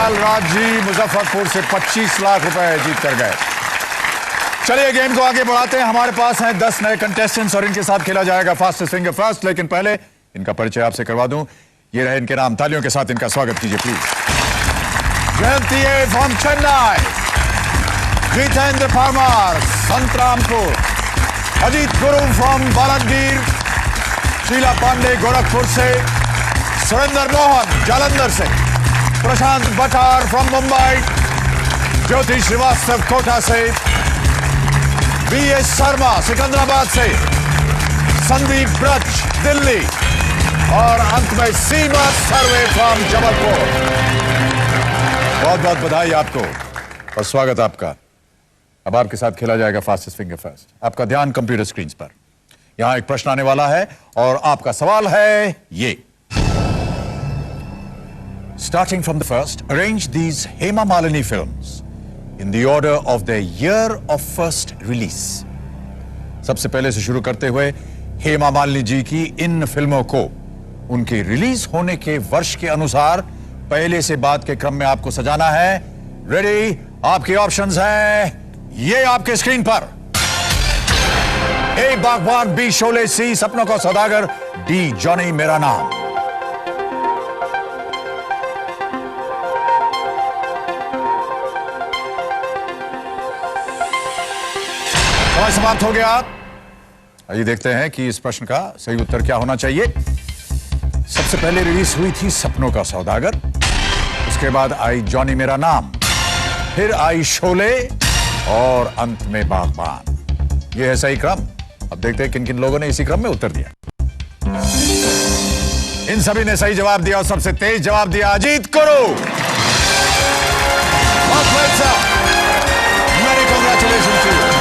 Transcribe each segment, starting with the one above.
लाल राज जी मुजफ्फरपुर से 25 लाख रुपए जीत कर गए। चलिए गेम को आगे बढ़ाते हैं। हमारे पास हैं 10 नए कंटेस्टेंट्स और इनके साथ खेला जाएगा फास्टेस्ट फिंगर फर्स्ट। लेकिन पहले इनका परिचय आपसे करवा दूं। ये रहे इनके नाम, तालियों के साथ इनका स्वागत कीजिए please. Jayanti from Chennai, Jitendra Parmar Santrampur, Ajit Guru from Balangir, Sheila Pandey Gorakhpur से, सुरेंद्र मोहन जालंधर से, प्रशांत बटार फ्रॉम मुंबई, ज्योति श्रीवास्तव कोटा से, बीएस शर्मा सिकंदराबाद से, संदीप ब्रज दिल्ली और अंत में सीमा सर्वे फ्रॉम जबलपुर। बहुत बहुत बधाई आपको और स्वागत आपका। अब आपके साथ खेला जाएगा फास्टेस्ट फिंगर फर्स्ट। आपका ध्यान कंप्यूटर स्क्रीन पर। यहां एक प्रश्न आने वाला है और आपका सवाल है ये। Starting from the first, arrange these Hema Malini films in the order of their year of first release. सबसे पहले से शुरू करते हुए हेमा मालिनी जी की इन फिल्मों को उनके रिलीज होने के वर्ष के अनुसार पहले से बाद के क्रम में आपको सजाना है। रेडी? आपके ऑप्शंस हैं ये आपके स्क्रीन पर। ए बागबान, बी शोले, सी सपनों का सौदागर, डी जॉनी मेरा नाम। समय समाप्त हो गया। आइए देखते हैं कि इस प्रश्न का सही उत्तर क्या होना चाहिए। सबसे पहले रिलीज हुई थी सपनों का सौदागर, उसके बाद आई जॉनी मेरा नाम, फिर आई शोले और अंत में बागबान। यह है सही क्रम। अब देखते हैं किन किन लोगों ने इसी क्रम में उत्तर दिया। इन सभी ने सही जवाब दिया और सबसे तेज जवाब दिया अजीत गुरु। मेरी कांग्रेचुलेशन टू यू।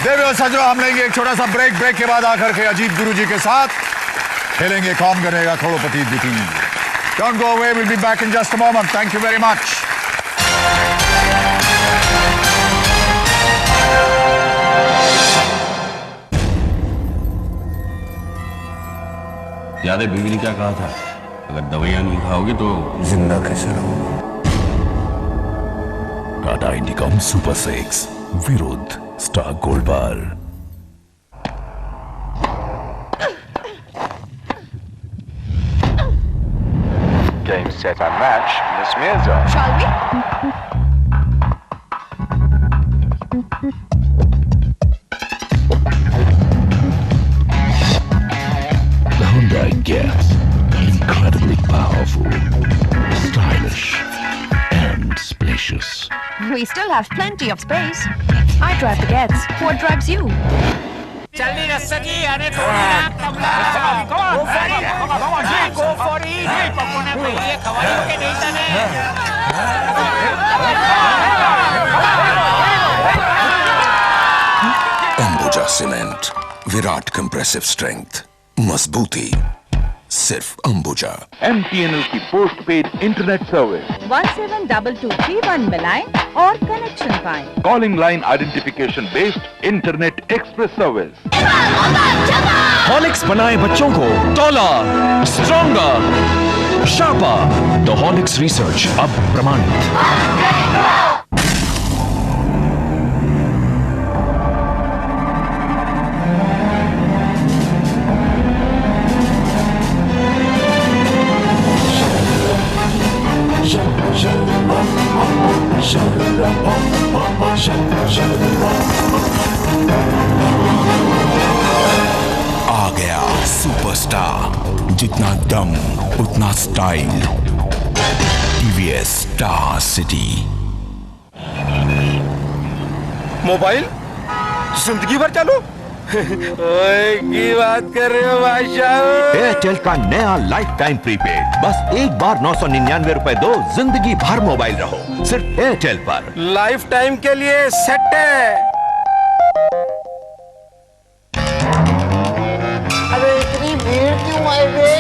देवी और सजो, हम लेंगे एक छोटा सा ब्रेक। ब्रेक के बाद आकर के अजीत गुरु जी के साथ खेलेंगे कौन करेगा करोड़पति द्वितीय। Don't go away, will be back in just a moment. Thank you very much. याद है बीवी ने क्या कहा था? अगर दवाइयां नहीं खाओगे तो जिंदा कैसे रहोगे? टाटा इंडिकॉम सुपर 6 विरुद्ध star gold bar. Game, set and match, Miss Mirza. Shall we? The Hyundai Getz, incredibly powerful, stylish, and spacious. We still have plenty of space. I drive the Getz. What drives you? चलनी रस्सगी अने थोड़ी ना कमला go for it go for it पकोने पे ये खवाड़ियों के नहीं तने Ambuja cement, Virat compressive strength, मजबूती सिर्फ अंबुजा। MTNL की पोस्ट पेड इंटरनेट सर्विस 172231 मिलाएं और कनेक्शन पाएं। Calling line identification based internet express service. Horlicks बनाए बच्चों को taller, stronger, sharper. The Horlicks research अब प्रमाणित। आ गया सुपरस्टार, जितना दम उतना style, TVS Star city. Mobile जिंदगी भर चलो की बात कर रहे हो बादशाह? एयरटेल का नया लाइफ टाइम प्रीपेड। बस एक बार 999 रुपए दो, जिंदगी भर मोबाइल रहो, सिर्फ एयरटेल पर। लाइफ टाइम के लिए सेट है। अरे इतनी भीड़ क्यों आई रे?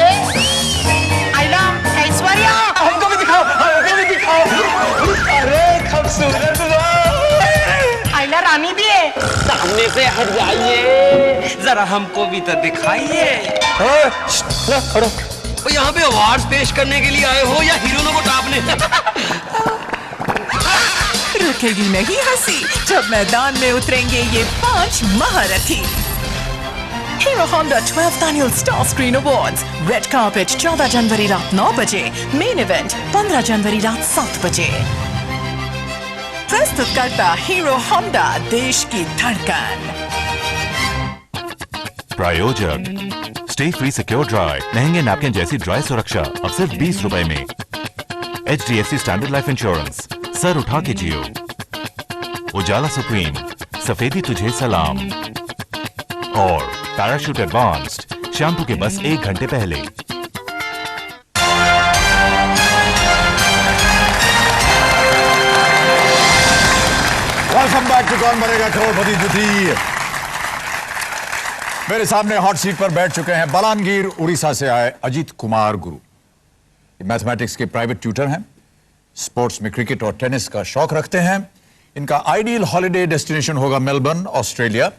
आइला, ऐश्वर्या, हमको भी दिखाओ, हमको भी दिखाओ। अरे खूबसूरत आइला रानी भी है। सामने से हट जाइए, जरा हमको भी तो दिखाइए। यहाँ पे अवार्ड पेश करने के लिए आए हो या हीरोइनों को टापने? रुकेगी नहीं हंसी जब मैदान में उतरेंगे ये 5 महारथी। Hero Honda 12th Annual Star Screen Awards, red carpet 14 जनवरी रात 9 बजे, मेन इवेंट 15 जनवरी रात 7 बजे। प्रस्तुत करता हीरो होंडा, देश की धड़कन। प्रायोजक स्टे फ्री सिक्योर ड्राई, महंगे नैपकिन जैसी ड्राई सुरक्षा अब सिर्फ 20 रुपए में। HDFC standard life insurance, sir उठा के जियो। उजाला सुप्रीम, सफेदी तुझे सलाम। और पैराशूट एडवांस्ड, शैम्पू के बस 1 घंटे पहले। Welcome back to Kaun Banega करोड़पति द्वितीय। मेरे सामने हॉट सीट पर बैठ चुके हैं बलांगीर उड़ीसा से आए अजीत कुमार गुरु। मैथमेटिक्स के प्राइवेट ट्यूटर हैं, स्पोर्ट्स में क्रिकेट और टेनिस का शौक रखते हैं। इनका आइडियल हॉलिडे डेस्टिनेशन होगा मेलबर्न, ऑस्ट्रेलिया,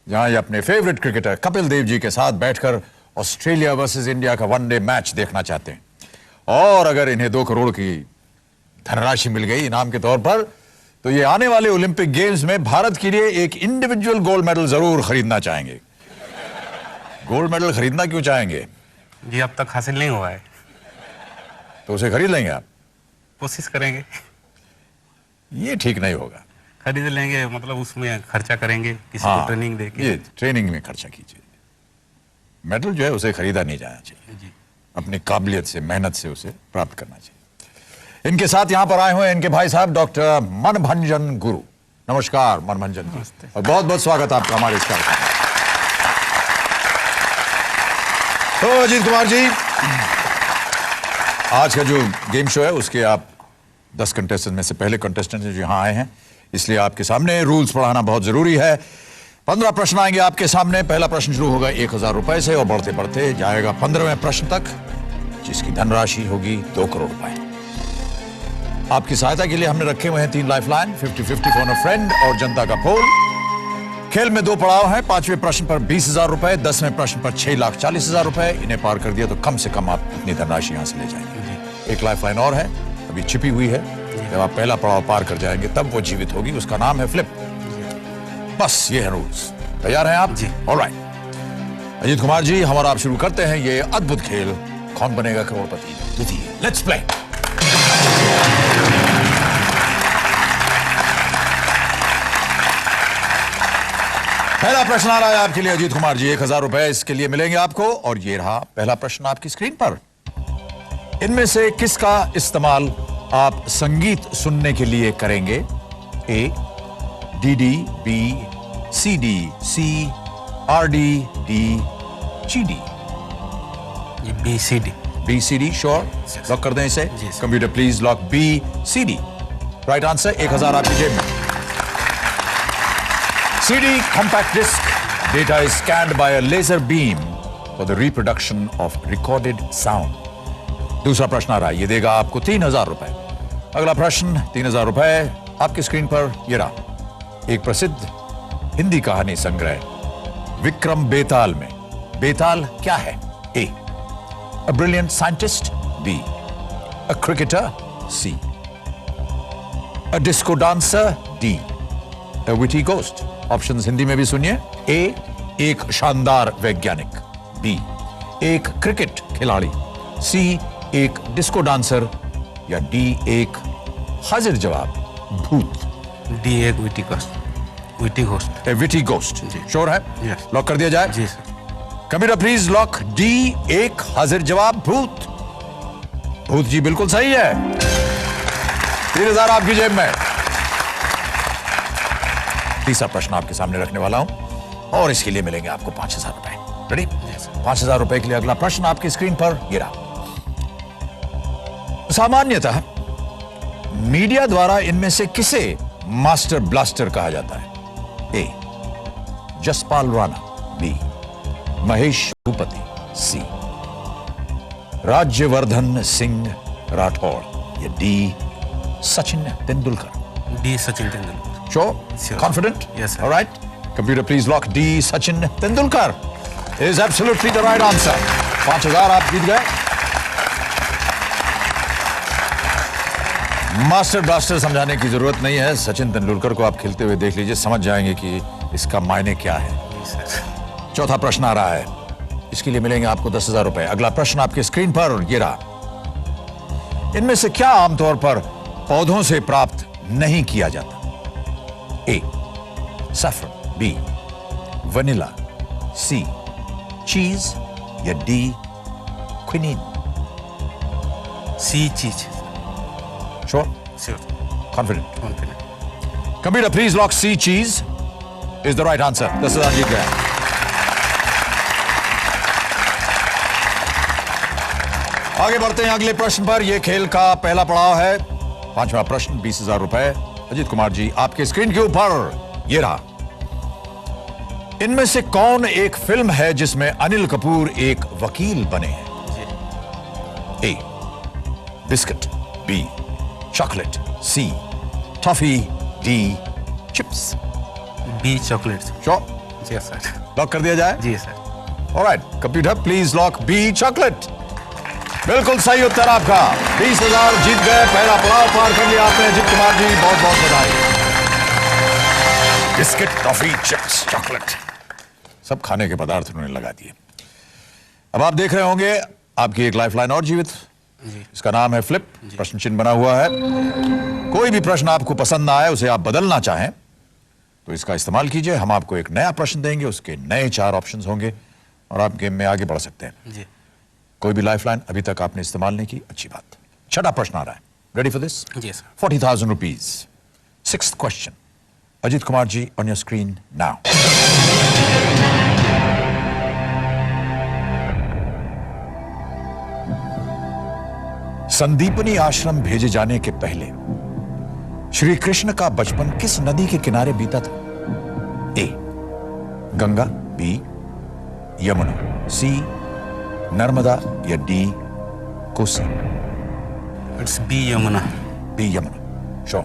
जहां ये अपने फेवरेट क्रिकेटर कपिल देव जी के साथ बैठकर ऑस्ट्रेलिया वर्सेस इंडिया का वनडे मैच देखना चाहते हैं। और अगर इन्हें 2 करोड़ की धनराशि मिल गई इनाम के तौर पर, तो ये आने वाले ओलंपिक गेम्स में भारत के लिए एक इंडिविजुअल गोल्ड मेडल जरूर खरीदना चाहेंगे। गोल्ड मेडल खरीदना क्यों चाहेंगे? जी अब तक हासिल नहीं हुआ है, तो उसे खरीद लेंगे आप? कोशिश करेंगे। ये ठीक नहीं होगा। खरीद लेंगे मतलब उसमें खर्चा करेंगे, किसी को ट्रेनिंग देके। ये ट्रेनिंग में खर्चा कीजिए। मेडल जो है उसे खरीदा नहीं जाना चाहिए जी। अपनी काबिलियत से, मेहनत से उसे प्राप्त करना चाहिए। इनके साथ यहां पर आए हुए हैं इनके भाई साहब डॉक्टर मनभंजन गुरु। नमस्कार मनभंजन जी, और बहुत बहुत स्वागत आपका हमारे इस कार्यक्रम में। तो अजीत कुमार जी, आज का जो गेम शो है उसके आप 10 कंटेस्टेंट में से पहले कंटेस्टेंट जो यहां आए हैं, इसलिए आपके सामने रूल्स पढ़ाना बहुत जरूरी है। 15 प्रश्न आएंगे आपके सामने। पहला प्रश्न शुरू होगा 1000 रुपए से और बढ़ते बढ़ते जाएगा 15वें प्रश्न तक, जिसकी धनराशि होगी 2 करोड़ रुपए। आपकी सहायता के लिए हमने रखे हुए हैं 3 लाइफलाइन, 50-50 फोन अ फ्रेंड और जनता का पोल। खेल में 2 पड़ाव हैं। 5वें प्रश्न पर 20,000 रुपए, 10वें प्रश्न पर 6,40,000 रुपए। इन्हें पार कर दिया तो कम से कम आप अपनी धनराशि यहां से ले जाएंगे। 1 लाइफलाइन और है, अभी छिपी हुई है। जब आप पहला पड़ाव पार कर जाएंगे तब वो जीवित होगी, उसका नाम है फ्लिप। बस ये है रूल्स। तैयार हैं आप? जी। ऑलराइट अजीत कुमार जी, हम और आप शुरू करते हैं ये अद्भुत खेल, कौन बनेगा करोड़पति द्वितीय। Let's play. पहला प्रश्न आ रहा है आपके लिए अजीत कुमार जी। 1000 रुपए इसके लिए मिलेंगे आपको, और ये रहा पहला प्रश्न आपकी स्क्रीन पर। इनमें से किसका इस्तेमाल आप संगीत सुनने के लिए करेंगे? A DD, B CD, C RD, D GD. BCD। BCD sure? Lock कर दें इसे। Computer please lock BCD। Right answer. 1000 आपकी जेब में। CD compact disc data is scanned by a laser beam for the reproduction of recorded sound। दूसरा प्रश्न आ रहा है, ये देगा आपको 3000 रुपए। अगला प्रश्न 3000 रुपए आपकी स्क्रीन पर ये रहा। एक प्रसिद्ध हिंदी कहानी संग्रह विक्रम बेताल में बेताल क्या है? ए a brilliant scientist, B a cricketer, C a disco dancer, D a witty ghost। Options Hindi में भी सुनिए। ए एक शानदार वैज्ञानिक, बी एक क्रिकेट खिलाड़ी, सी एक डिस्को डांसर, या डी एक हाजिर जवाब भूत। डी एक witty ghost. A witty ghost. Sure है? Yes। लॉक कर दिया जाए? जी sir. Computer please lock D एक हाजिर जवाब भूत। भूत जी बिल्कुल सही है। 3000 आपकी जेब में। तीसरा प्रश्न आपके सामने रखने वाला हूं और इसके लिए मिलेंगे आपको 5000 रुपए। रेडी? 5000 रुपए के लिए अगला प्रश्न आपकी स्क्रीन पर ये रहा। सामान्यतः मीडिया द्वारा इनमें से किसे मास्टर ब्लास्टर कहा जाता है? ए जसपाल राणा, बी महेश भूपति, सी राज्यवर्धन सिंह राठौड़, या D Sachin Tendulkar. D Sachin Tendulkar. Sure? Confident? Yes, sir. All right. Computer, please lock D. Sachin Tendulkar is absolutely the right answer. 5000 आप जीत गए। मास्टर ब्लास्टर समझाने की जरूरत नहीं है। सचिन तेंदुलकर को आप खेलते हुए देख लीजिए, समझ जाएंगे कि इसका मायने क्या है। चौथा प्रश्न आ रहा है, इसके लिए मिलेंगे आपको 10,000 रुपए। अगला प्रश्न आपके स्क्रीन पर ये रहा। इनमें से क्या आमतौर पर पौधों से प्राप्त नहीं किया जाता? A saffron, B vanilla, C cheese या D quinine? C cheese. Sure? Confident? Computer please lock C cheese is the right answer. 10,000 जीत गया। आगे बढ़ते हैं अगले प्रश्न पर। यह खेल का पहला पड़ाव है। पांचवा प्रश्न 20,000 रुपए। अजीत कुमार जी आपके स्क्रीन के ऊपर ये रहा। इनमें से कौन एक फिल्म है जिसमें अनिल कपूर एक वकील बने हैं? A biscuit, B chocolate, C toffee, D chips? B chocolate. Sure? जी सर। लॉक कर दिया जाए? जी sir. Alright, computer please lock B chocolate. बिल्कुल सही उत्तर आपका। 20,000 जीत गए। पहला पड़ाव पार कर लिया आपने अजीत कुमार जी, बहुत बहुत बधाई। बिस्किट, टॉफी, चिप्स, चॉकलेट, सब खाने के पदार्थ उन्होंने लगा दिए। अब आप देख रहे होंगे आपकी एक लाइफलाइन और जीवित। इसका नाम है फ्लिप। प्रश्न चिन्ह बना हुआ है। कोई भी प्रश्न आपको पसंद ना आए, उसे आप बदलना चाहें तो इसका इस्तेमाल कीजिए। हम आपको एक नया प्रश्न देंगे, उसके नए 4 ऑप्शंस होंगे और आप गेम में आगे बढ़ सकते हैं। जी। कोई भी लाइफलाइन अभी तक आपने इस्तेमाल नहीं की, अच्छी बात। छठा प्रश्न आ रहा है। Ready for this? जी sir. 40,000 rupees. 6th question. Ajit Kumar ji on your screen now. Sandipani Ashram भेजे जाने के पहले श्री कृष्ण का बचपन किस नदी के किनारे बीता था? A Ganga, B Yamuna, C Narmada या D Kosi? It's B Yamuna. B Yamuna. Sure?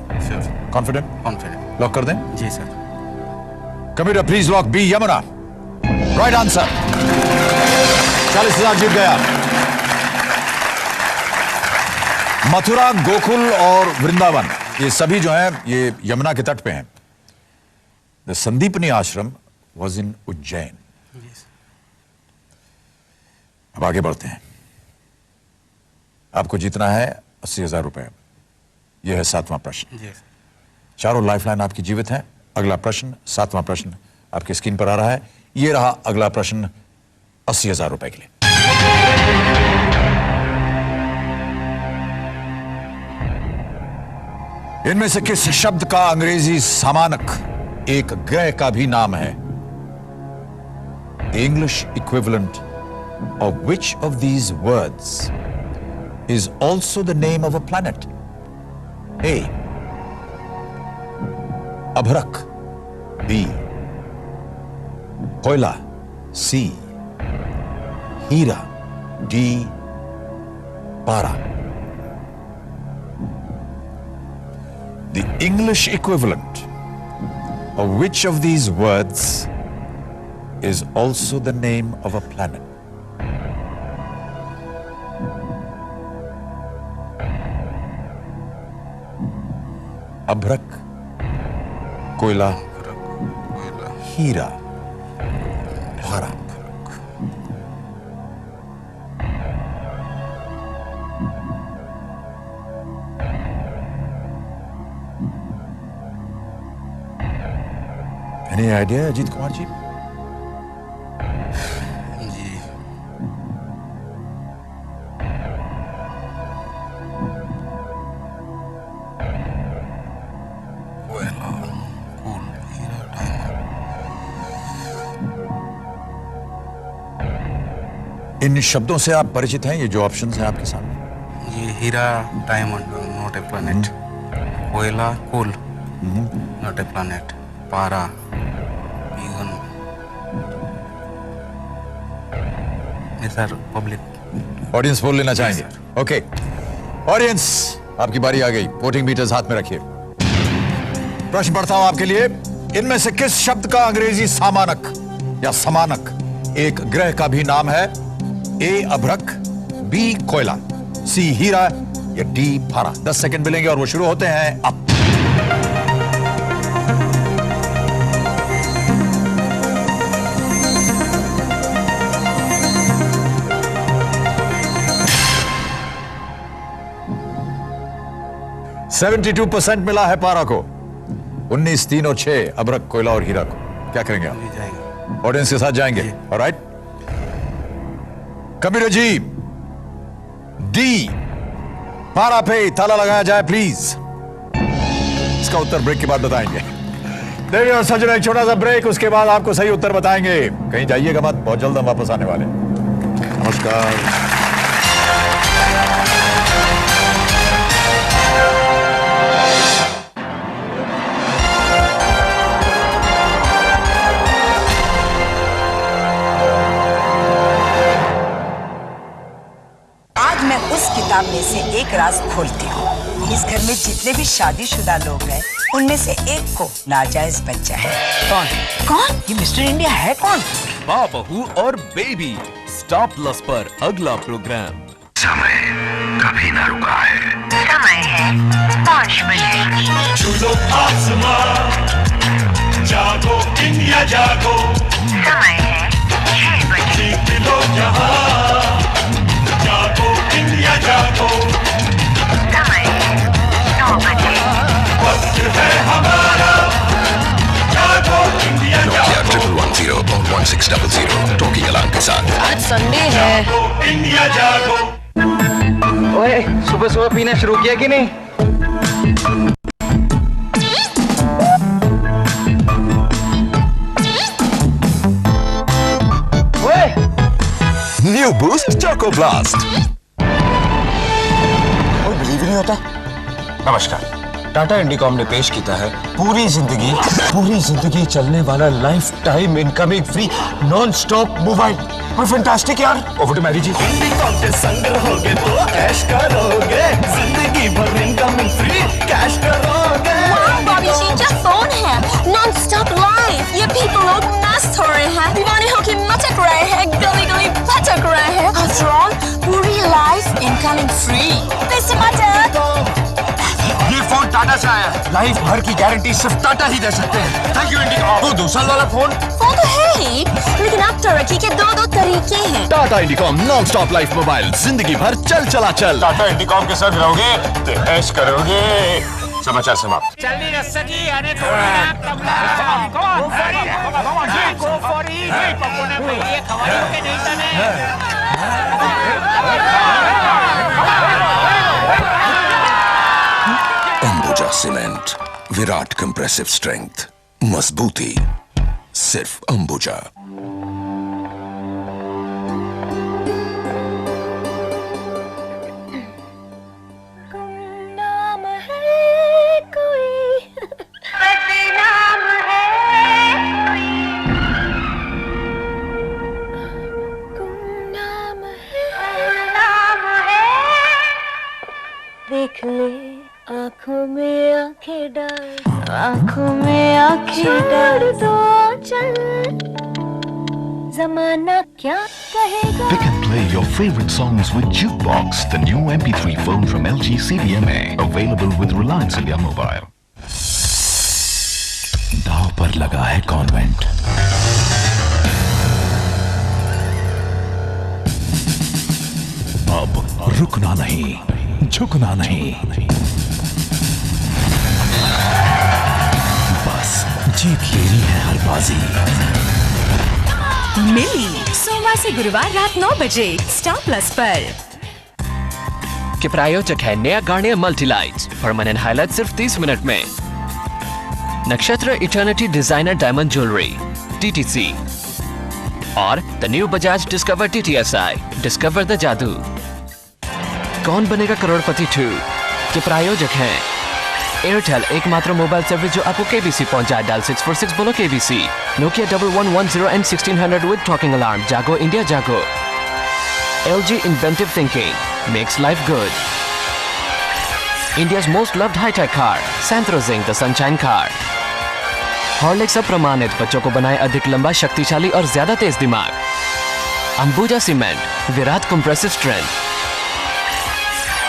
Confident? Confident. Lock कर दें? जी sir. Computer please lock B Yamuna. Right answer. 40,000 जीत गया। मथुरा, गोकुल और वृंदावन ये सभी जो हैं ये यमुना के तट पे हैं। द संदीपनी आश्रम वॉज इन उज्जैन। अब आगे बढ़ते हैं। आपको जीतना है 80,000 रुपए। यह है 7वां प्रश्न। जी। चारों लाइफलाइन आपकी जीवित हैं। अगला प्रश्न 7वां प्रश्न आपकी स्क्रीन पर आ रहा है। यह रहा अगला प्रश्न 80,000 रुपए के लिए। इनमें से किस शब्द का अंग्रेजी समानक एक ग्रह का भी नाम है? English equivalent of which of these words is also the name of a planet? A Abrak, B Koila, C Hira, D Para? The English equivalent of which of these words is also the name of a planet? अभ्रक, कोयला, हीरा, भारा? Any idea Ajit Kumar जी? जी। इन शब्दों से आप परिचित हैं? ये जो ऑप्शंस हैं आपके सामने। ये हीरा, डायमंड, नॉट ए प्लैनेट। कोयला, कोल, नॉट ए प्लैनेट। पारा, बीगन। सर पब्लिक ऑडियंस बोल लेना चाहेंगे? ओके ऑडियंस, आपकी बारी आ गई। वोटिंग मीटर्स हाथ में रखिए। प्रश्न पढ़ता हूं आपके लिए। इनमें से किस शब्द का अंग्रेजी सामानक या समानक एक ग्रह का भी नाम है? ए अभ्रक, बी कोयला, सी हीरा, या डी पारा? 10 सेकंड मिलेंगे और वो शुरू होते हैं अब। %72 मिला है पारा को। 19, 3 और 6 अबरक, कोयला और हीरा को। क्या करेंगे आप? ऑडियंस के साथ जाएंगे। ऑलराइट, कबीर जी, डी पारा पे ताला लगाया जाए प्लीज। इसका उत्तर ब्रेक के बाद बताएंगे। देवी और सज्जन, एक छोटा सा ब्रेक, उसके बाद आपको सही उत्तर बताएंगे। कहीं जाइएगा मत, बहुत जल्द हम वापस आने वाले। नमस्कार। मैं उस किताब में से एक राज खोलती हूँ। इस घर में जितने भी शादीशुदा लोग हैं, उनमें से एक को नाजायज बच्चा है। कौन? कौन? ये मिस्टर इंडिया है कौन? माँ, बहू और बेबी स्टार प्लस पर अगला प्रोग्राम। समय कभी न रुका है। समय है 5 बजे। छूलो आसमां, जागो इंडिया जागो। समय है 6 बजे। जीत लो जहां, जागो इंडिया जागो। समय है 9 बजे। वक्त है हमारा, जागो इंडिया जागो। 1110 और 1600 टॉकिंग अलार्म के साथ। आज संडे है। जागो इंडिया जागो। ओए, सुबह सुबह पीना शुरू किया कि नहीं? New boost choco blast. कोई बिलीव नहीं होता। नमस्कार, टाटा इंडिकॉम ने पेश किया है पूरी जिंदगी चलने वाला life time incoming free non stop mobile. और फैंटास्टिक यार। ओवर टू मैरी जी। इंडिकॉम के संग रहोगे तो ऐश करोगे, जिंदगी भर इनकमिंग फ्री कैश करोगे। बॉबी जी, जब फोन है नॉन स्टॉप लाइव, ये पीपल लोग मस्त हो रहे हैं, दीवाने होके मचक रहे हैं, गली गली भटक रहे हैं। आफ्टर ऑल पूरी लाइफ इनकमिंग फ्री। पैसे मत। ये फोन टाटा से आया है। लाइफ भर की गारंटी सिर्फ टाटा ही दे सकते हैं। Thank you Indicom. वो 2 साल वाला फोन तो है ही, लेकिन अब तरक्की के 2 तरीके हैं। Tata Indicom non stop life mobile, जिंदगी भर चल चला चल। टाटा इंडिकॉम के साथ रहोगे तो ऐश करोगे। समाचार समाप्त। जल्दी रस्सगी आने थोड़ी ना तबला। Go for it। पकोने पे ये खवाइयों के नहीं तने। Ambuja cement, Virat compressive strength, मजबूती सिर्फ अंबुजा। देख ले आँखों में आँखें डाल, आँखों में आँखें डाल दो चल, ज़माना क्या कहेगा। Pick and play your favorite songs with Jukebox, the new MP3 phone from LG CDMA, available with Reliance India Mobile. दाव पर लगा है कॉन्वेंट। अब रुकना नहीं, झुकना नहीं, बस जीत लेनी है हर बाजी। मिली सोमवार से गुरुवार रात 9 बजे स्टार प्लस पर। के प्रायोजक है नया गार्नियर मल्टीलाइट, परमानेंट हाईलाइट सिर्फ 30 मिनट में। नक्षत्र eternity designer diamond jewellery TTC और the new Bajaj discover TTSI, discover the जादू। कौन बनेगा करोड़पति 2 के प्रायोजक हैं एयरटेल, एकमात्र मोबाइल सर्विस जो आपको KBC पहुंचाए। डायल 646 बोलो KBC। Nokia 1110 and 1600 with talking alarm। जागो इंडिया जागो। LG Inventive Thinking makes life good। India's most loved high-tech car, Santhrosing the Sunshine car। Horlicks अब प्रमाणित बच्चों को बनाए अधिक लंबा, शक्तिशाली और ज्यादा तेज दिमाग। Ambuja cement, Virat compressive strength.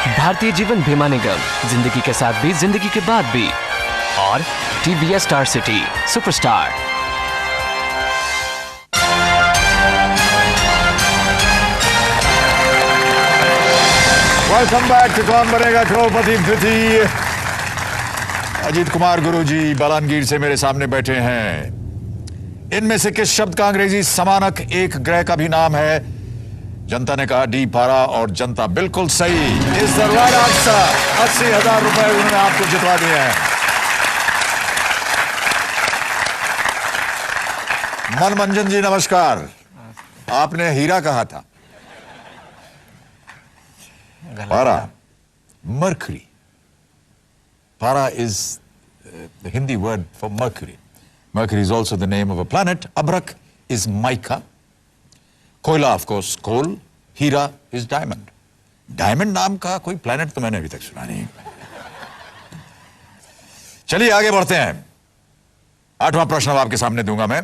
Bharatiya Jeevan बीमा निगम, जिंदगी के साथ भी जिंदगी के बाद भी, और TVS Star City superstar. Welcome back to Kaun Banega करोड़पति द्वितीय। अजीत कुमार गुरुजी बलानगीर से मेरे सामने बैठे हैं। इनमें से किस शब्द का अंग्रेजी समानक एक ग्रह का भी नाम है? जनता ने कहा डी पारा, और जनता बिल्कुल सही। इस दरबार 80,000 रुपए उन्होंने आपको जितवा दिए हैं। मनमंजन जी नमस्कार। आपने हीरा कहा था। पारा, मर्करी। पारा is the Hindi word for mercury. Mercury is also the name of a planet. Abrak is mica. कोयला of course coal. Heera is diamond. Diamond नाम का कोई planet तो मैंने अभी तक सुना नहीं। चलिए आगे बढ़ते हैं। 8वां प्रश्न अब आपके सामने दूंगा मैं।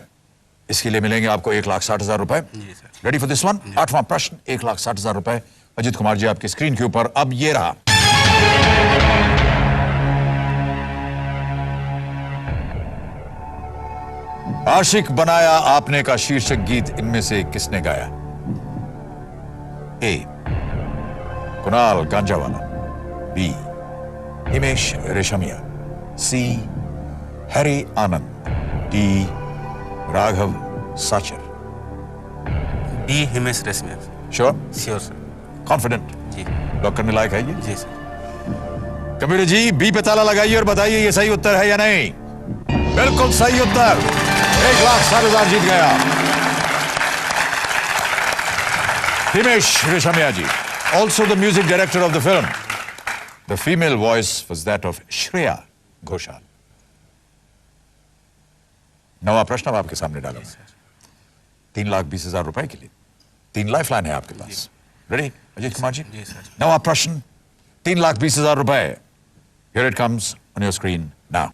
इसके लिए मिलेंगे आपको 1,60,000 रुपए। Ready for this one? 8वां प्रश्न 1,60,000 रुपए। अजीत कुमार जी आपकी स्क्रीन के ऊपर अब ये रहा। आशिक बनाया आपने का शीर्षक गीत इनमें से किसने गाया? A Kunal Ganjawala, B Himesh Reshammiya, C Harry Anand, D Raghav Sachar. D Himesh Reshammiya. Sure? Sure sir. Confident? जी। लॉक करने लायक है ये? जी सर। कंप्यूटर जी बी पे ताला लगाइए और बताइए ये सही उत्तर है या नहीं। बिल्कुल सही उत्तर। 1,60,000 जीत गया Himesh Reshammiya ji. Also the music director of the film. The female voice was that of Shreya Ghoshal. 9वां प्रश्न अब आपके सामने डाला। 3,20,000 रुपए के लिए 3 लाइफ लाइन है आपके पास। रेडी अजीत कुमार जी? जी सर। 9वां प्रश्न 3,20,000 रुपए। Here it comes on your screen now.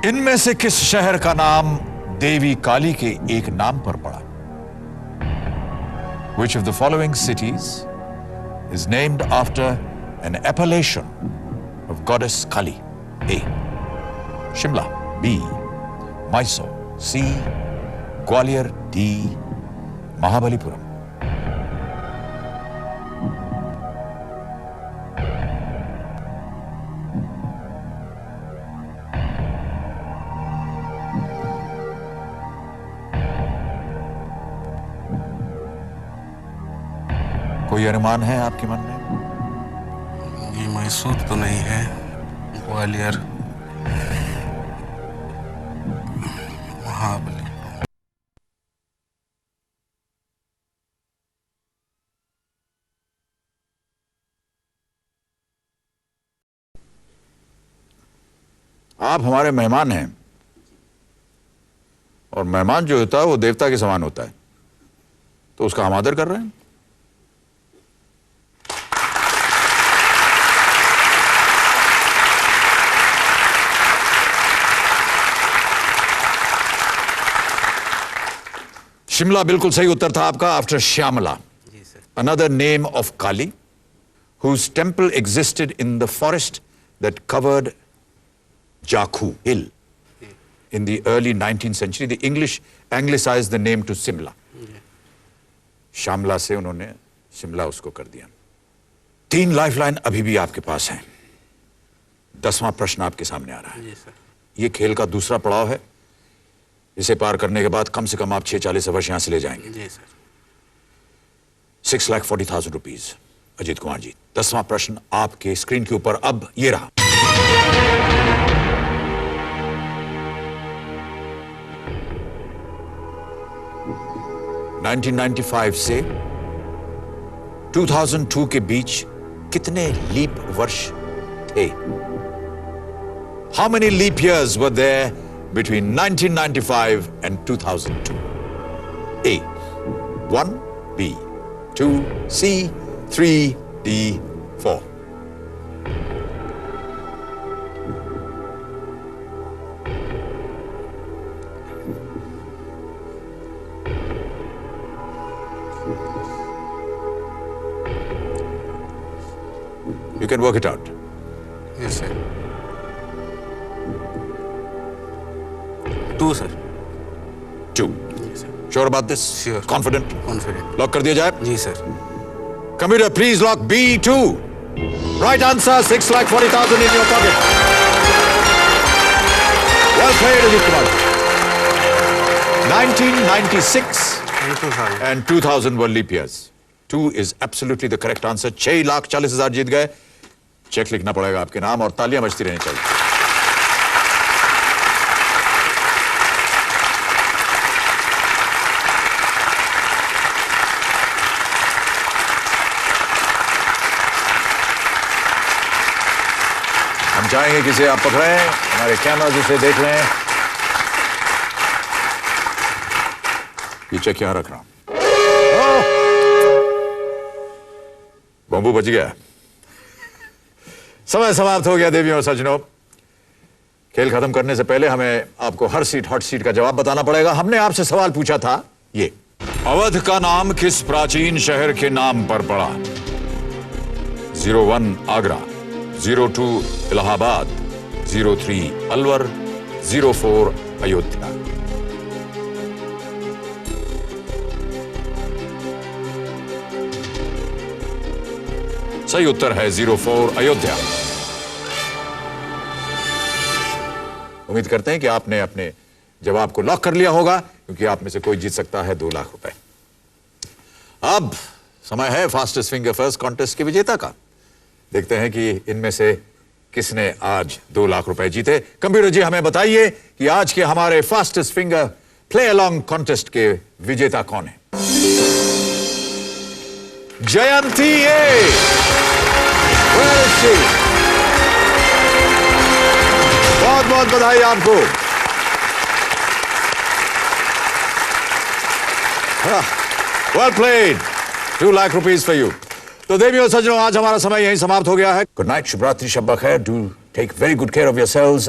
इनमें से किस शहर का नाम देवी काली के एक नाम पर पड़ा? Which of the following cities is named after an appellation of goddess Kali? A. Shimla. B. Mysore. C. Gwalior. D. Mahabalipuram. कोई अनुमान है आपके मन में? ये मैसूर तो नहीं है, ग्वालियर, महाबली। आप हमारे मेहमान हैं और मेहमान जो होता है वो देवता के समान होता है, तो उसका हम आदर कर रहे हैं। शिमला बिल्कुल सही उत्तर था आपका। After Shyamala, another name of Kali, whose temple existed in the forest that covered Jakhu Hill in the early 19th century. The English anglicized the name to Simla. Shyamala से उन्होंने शिमला उसको कर दिया। 3 लाइफलाइन अभी भी आपके पास हैं। 10वां प्रश्न आपके सामने आ रहा है। ये खेल का दूसरा पड़ाव है। इसे पार करने के बाद कम से कम आप 46 वर्ष यहां से ले जाएंगे। जी सर। 6,40,000 रुपीज। अजीत कुमार जी 10वां प्रश्न आपके स्क्रीन के ऊपर अब ये रहा। (1995) से 2002 के बीच कितने लीप वर्ष थे? How many leap years were there between 1995 and 2002? A. 1, B, 2, C, 3, D, 4. You can work it out. Yes, sir. 2, sir. 2. Sure about this? Sure. Confident? Confident. Lock कर दिया जाए? जी sir. Computer, please lock B2. Right answer, 6,40,000 in your pocket. Well played, Ajit Kumar. 1996 and 2000 were leap years. 2 is absolutely the correct answer. 6,40,000 जीत गए. Check लिखना पड़ेगा आपके नाम और तालियां बजती रहनी चाहिए. हम चाहेंगे कि इसे आप पकड़ें, हमारे कैमरा इसे देख लें. ये चेक यहां रख रहा हूं. बम्बू बच गया. समय समाप्त हो गया देवियों और सज्जनों. खेल खत्म करने से पहले हमें आपको हर सीट हॉट सीट का जवाब बताना पड़ेगा. हमने आपसे सवाल पूछा था ये: अवध का नाम किस प्राचीन शहर के नाम पर पड़ा? 01 आगरा, 02 इलाहाबाद, 03 अलवर, 04 अयोध्या. सही उत्तर है 04 अयोध्या. उम्मीद करते हैं कि आपने अपने जवाब को लॉक कर लिया होगा, क्योंकि आप में से कोई जीत सकता है 2 लाख रुपए. अब समय है फास्टेस्ट फिंगर फर्स्ट कॉन्टेस्ट के विजेता का. देखते हैं कि इनमें से किसने आज 2 लाख रुपए जीते. कंप्यूटर जी हमें बताइए कि आज के हमारे fastest finger play along contest के विजेता कौन है? जयंती ए. बहुत बहुत बधाई आपको. Well played. 2 lakh rupees for you. तो देवियों और सज्जनों, आज हमारा समय यहीं समाप्त हो गया है. गुड नाइट, शुभ रात्रि, शब बखैर. Do take very good care of yourselves.